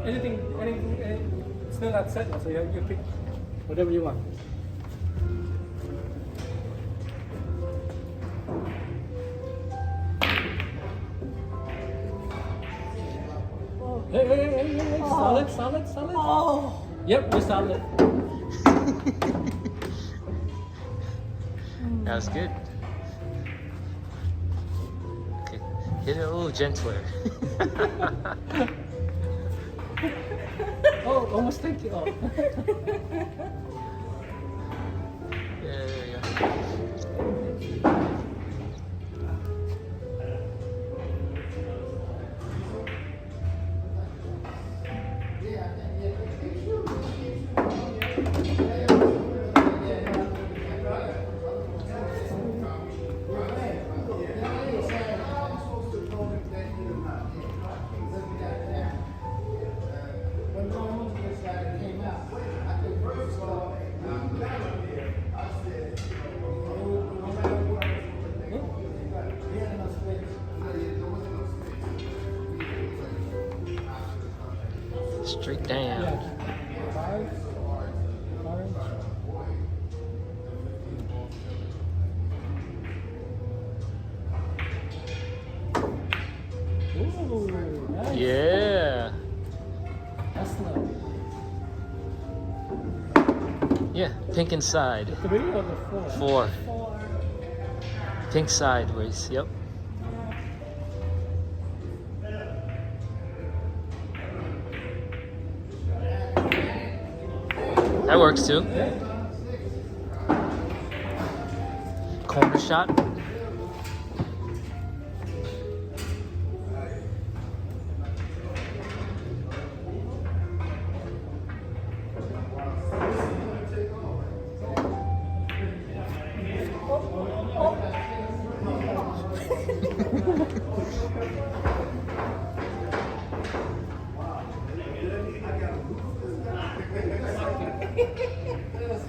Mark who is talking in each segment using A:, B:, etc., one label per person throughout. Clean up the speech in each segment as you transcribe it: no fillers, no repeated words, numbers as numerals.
A: it's still not set, so you pick whatever you want. Hey, solid.
B: Oh.
A: Yep, we're solid.
C: That was good. Okay. Hit it a little gentler.
A: Oh, almost thank you. Oh.
C: Yeah, there you go. Straight down.
A: Five. Ooh, nice.
C: Yeah.
A: That's slow.
C: Yeah, pink inside.
A: The 3 or the 4?
C: 4. Pink sideways, yep. That works too. Corner shot.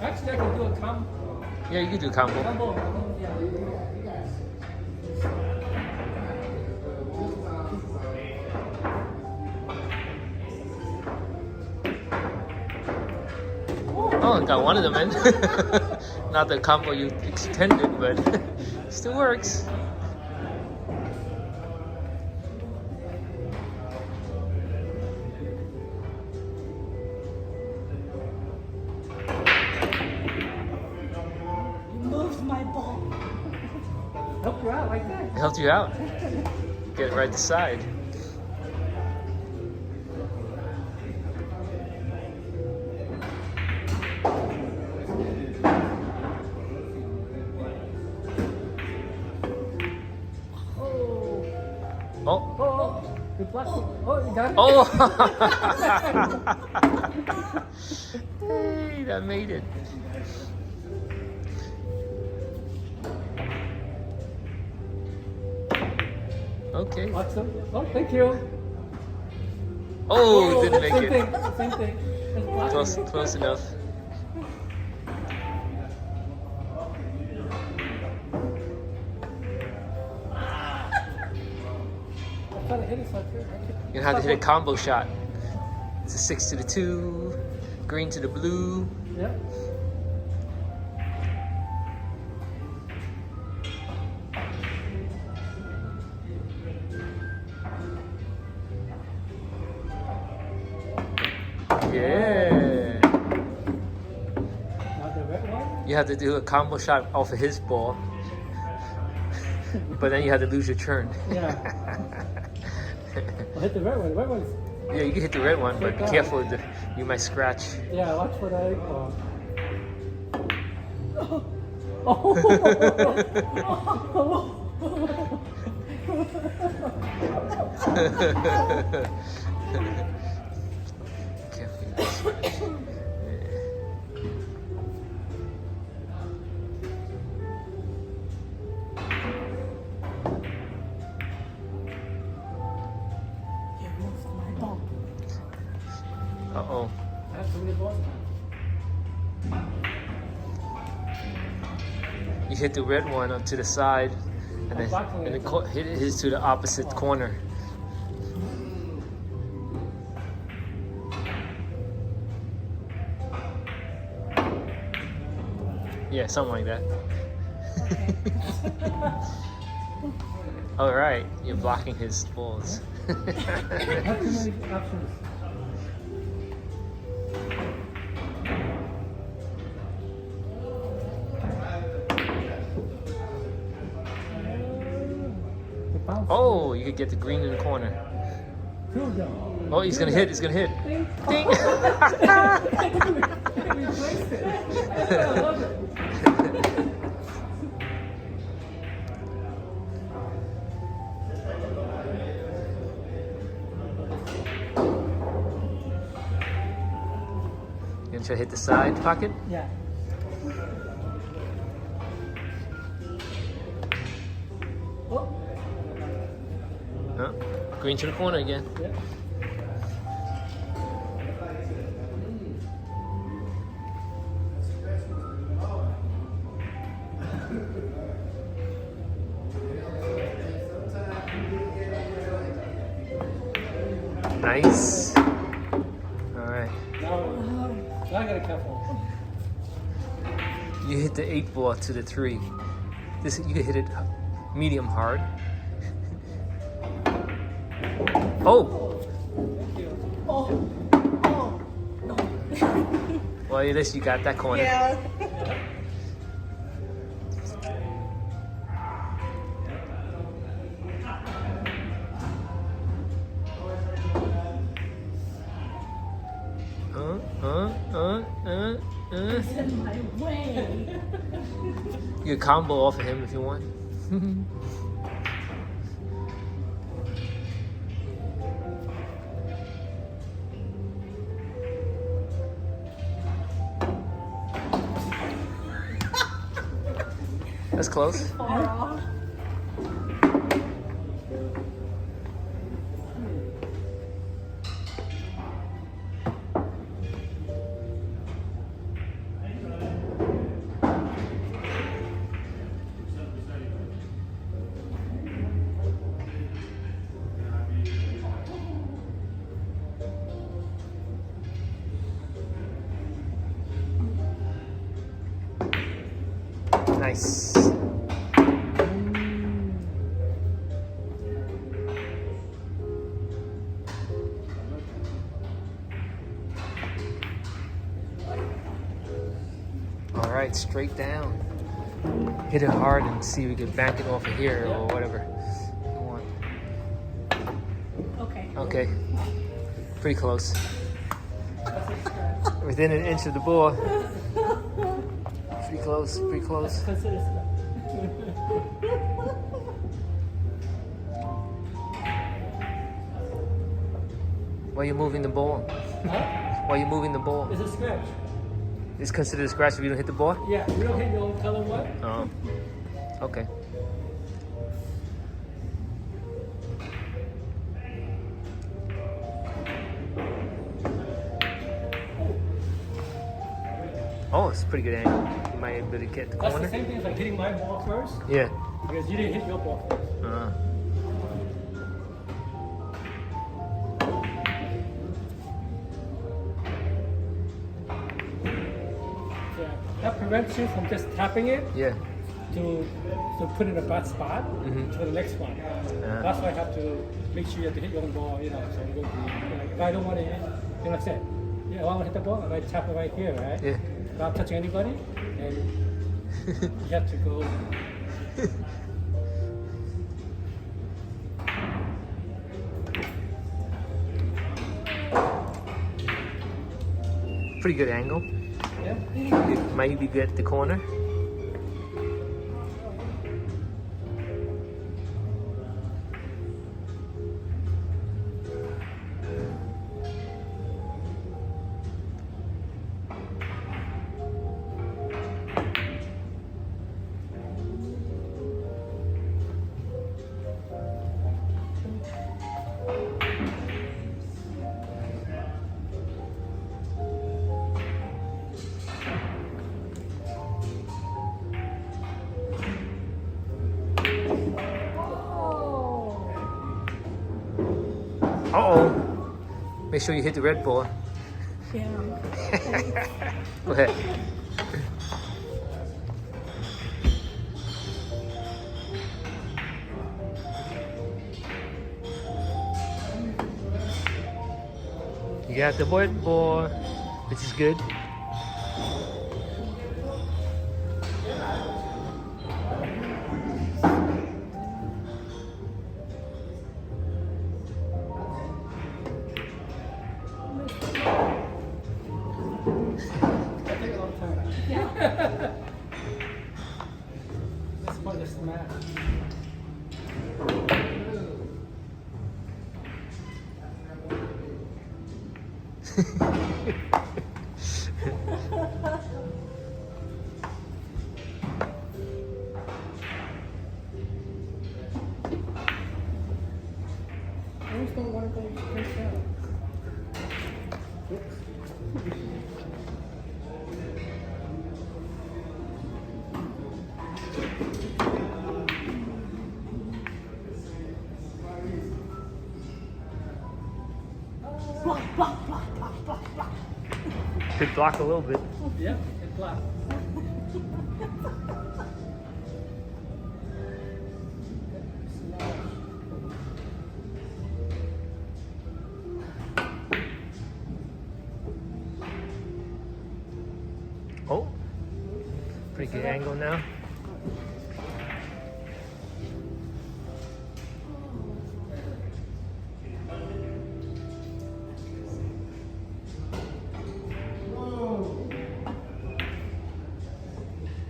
A: Actually, I can do a combo.
C: Yeah, you can do combo.
A: Yeah.
C: Oh, got one of them in. Not the combo you extended, but still works.
B: Moved my ball.
A: Help you out like that.
C: It helped you out. Get it right to side. Oh.
A: Oh, good luck. Oh, you got it.
C: Oh. Hey, that made it. Okay.
A: Awesome. Oh, thank you.
C: Oh, didn't make
A: Same
C: it.
A: thing. Same thing. It's blocking me.
C: Close enough.
A: I'm trying to hit it so I can.
C: You're gonna have to hit a combo shot. It's a 6 to the 2, green to the blue.
A: Yeah.
C: Yeah.
A: Now the red one.
C: You have to do a combo shot off of his ball. But then you have to lose your turn.
A: Yeah. I'll hit the red one. The red one's.
C: Yeah, you can hit the red one, but be careful. You might scratch.
A: Yeah, watch for that.
C: Careful, you might scratch.
B: You moved my ball.
C: Uh-oh.
A: That's too many balls.
C: You hit the red one up to the side, and then hit his to the opposite corner. Yeah, something like that.
B: Okay.
C: All right, you're blocking his balls.
A: Have too many options. The bounce.
C: Oh, you could get the green in the corner.
A: Prove them.
C: Oh, he's gonna hit. He's gonna hit. Ding.
A: Replaced it. I love it.
C: You gonna try to hit the side pocket?
A: Yeah. Oh.
C: Huh? Green to the corner again.
A: Yeah.
C: Nice. All right.
A: Now I gotta careful.
C: You hit the 8 ball to the 3. This you can hit it medium hard. Oh.
B: Oh. Oh. No.
C: Well, at least you got that corner.
B: Yeah. It's in my way.
C: You can combo off of him if you want. That's close.
B: Aw.
C: Nice. All right, straight down. Hit it hard and see if we can bank it off of here or whatever you want.
B: Okay.
C: Okay. Pretty close. Within an inch of the ball. Pretty close, pretty close. Why are you moving the ball?
A: Huh?
C: Why are you moving the ball?
A: It's a scratch.
C: It's considered a scratch if you don't hit the ball?
A: Yeah, you don't hit your color one.
C: Oh. Okay. Oh, it's a pretty good angle. You might be able to get the
A: That's
C: corner.
A: the same thing as like hitting my ball first,
C: Yeah.
A: because you didn't hit your ball first. Yeah, that prevents you from just tapping it
C: Yeah.
A: to put in a bad spot
C: Mhm.
A: to the next one. That's why I have to make sure you have to hit your own ball, you know. So you go to, like, if I don't want to hit, like I said, yeah, I want to hit the ball, and I tap it right here, right?
C: Yeah.
A: Not touching anybody, and you have to go.
C: Pretty good angle.
A: Yeah.
C: It might be good at the corner. Uh-oh. Make sure you hit the red ball.
B: Yeah.
C: Go ahead. You got the white ball, which is good.
A: That take a long time.
B: Yeah.
A: That's the point of smash. I just don't want to go straight down.
B: Block, block, block, block, block, block.
C: Could block a little bit.
A: Yep, it's black.
C: Oh, pretty good angle now.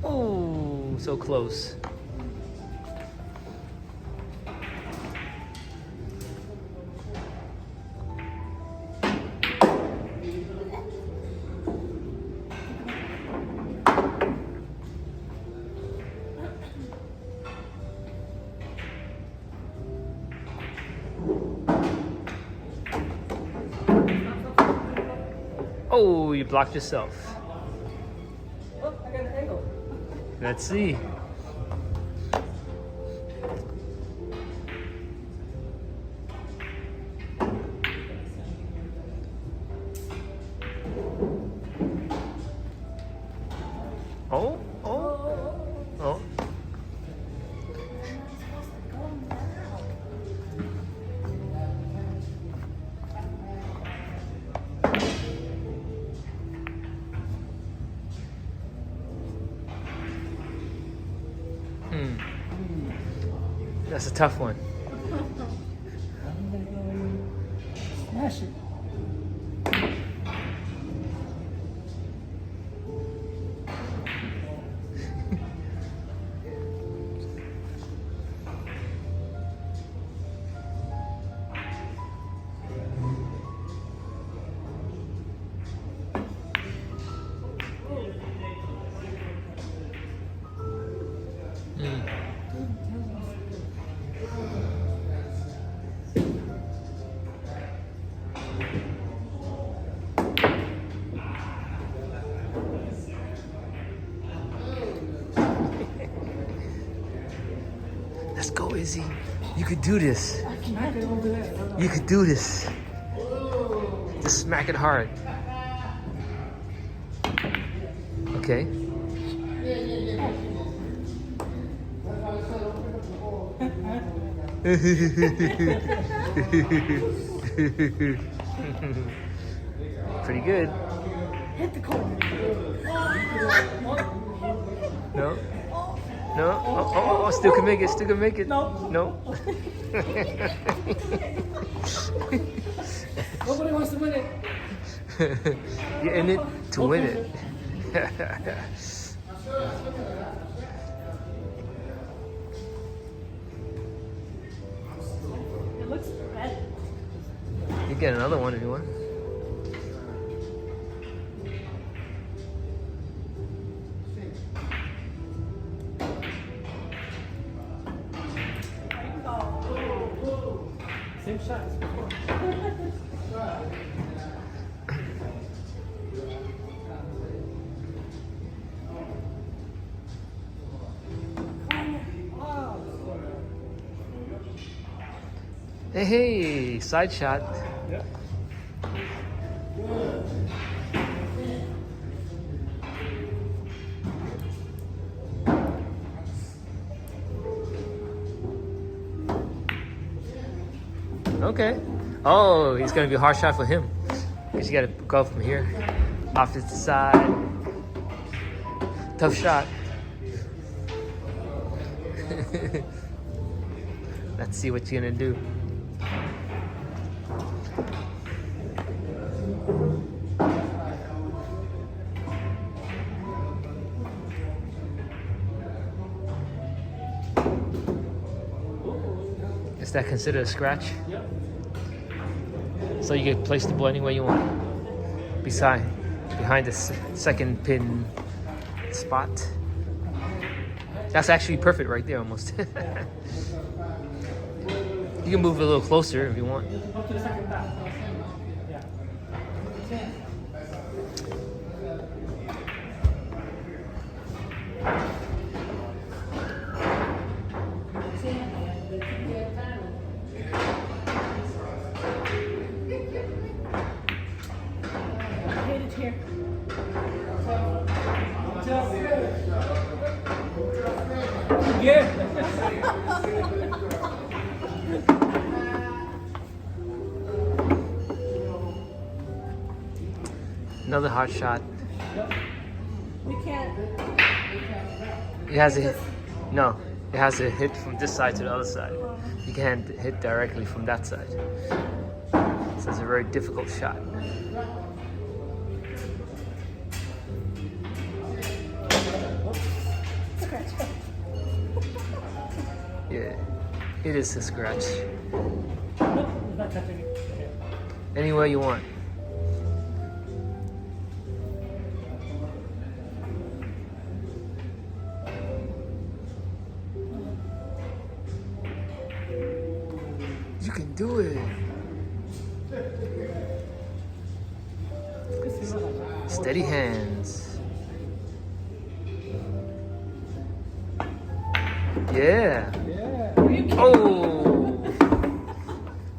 C: Oh, so close. Oh, you blocked yourself.
A: Oh, I got an angle.
C: Let's see. Oh, oh, oh. That's a tough one.
A: I'm gonna go smash it.
C: Let's go, Izzy. You could do this.
A: Smack it over there. No, no.
C: You could do this. Just smack it hard. Okay. Pretty good.
B: Hit the corner.
C: No? No? Oh, oh, oh, still can make it, still can make it.
B: No.
C: No?
A: Nobody wants to win it.
C: You're in it to win it.
B: It looks red.
C: You get another one if you want.
A: Same shot as before.
C: Hey, hey, side shot.
A: Yep.
C: Okay. Oh, it's gonna be a hard shot for him. Because you gotta go from here, off to the side. Tough shot. Let's see what you're gonna do. Is that considered a scratch?
A: Yep.
C: So you can place the ball any way you want. Behind the second pin spot. That's actually perfect right there almost. You can move a little closer if you want.
A: Up to the second pass. Yeah.
B: Hit it here.
A: Yeah.
C: Another hard shot.
B: We can't.
C: It has a hit. No, it has to hit from this side to the other side. You can't hit directly from that side. So it's a very difficult shot.
B: Scratch.
C: Yeah, it is a scratch.
A: Nope, it's not touching it. Yeah.
C: Anywhere you want. You can do it. Steady hands. Yeah.
A: Yeah.
C: Oh.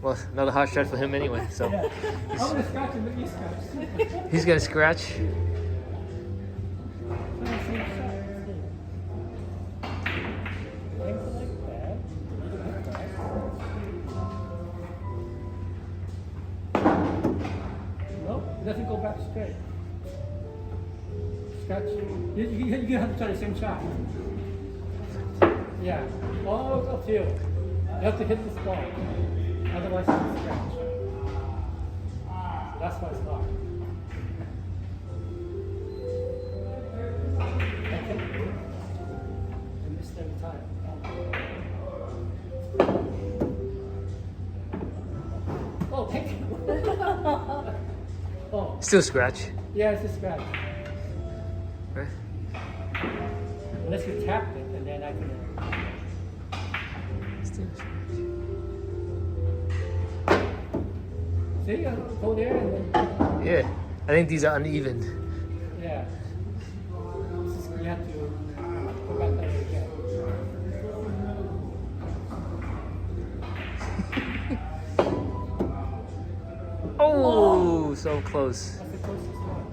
C: Well, another hard shot for him anyway. So
A: Yeah. I'm gonna scratch and let you scratch.
C: he's gonna scratch.
A: Nope, it doesn't go back straight. Scratch. You have to try the same shot. Yeah, all up to you. You have to hit this ball. Otherwise, it's a scratch. That's why it's hard. Okay. I missed every time. Oh, thank you. Oh,
C: Still scratch.
A: yeah, it's a scratch.
C: Right?
A: Unless you tap it, and then I can.
C: Still scratch.
A: See, go there and then.
C: Yeah, I think these are uneven.
A: Yeah. You have to go back there again.
C: Oh, so close.
A: That's the closest one.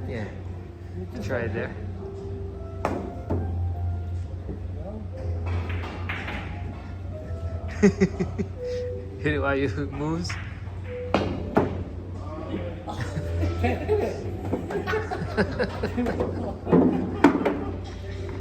C: Yeah, try it there. Hit it while you moves.
A: Can't hit it.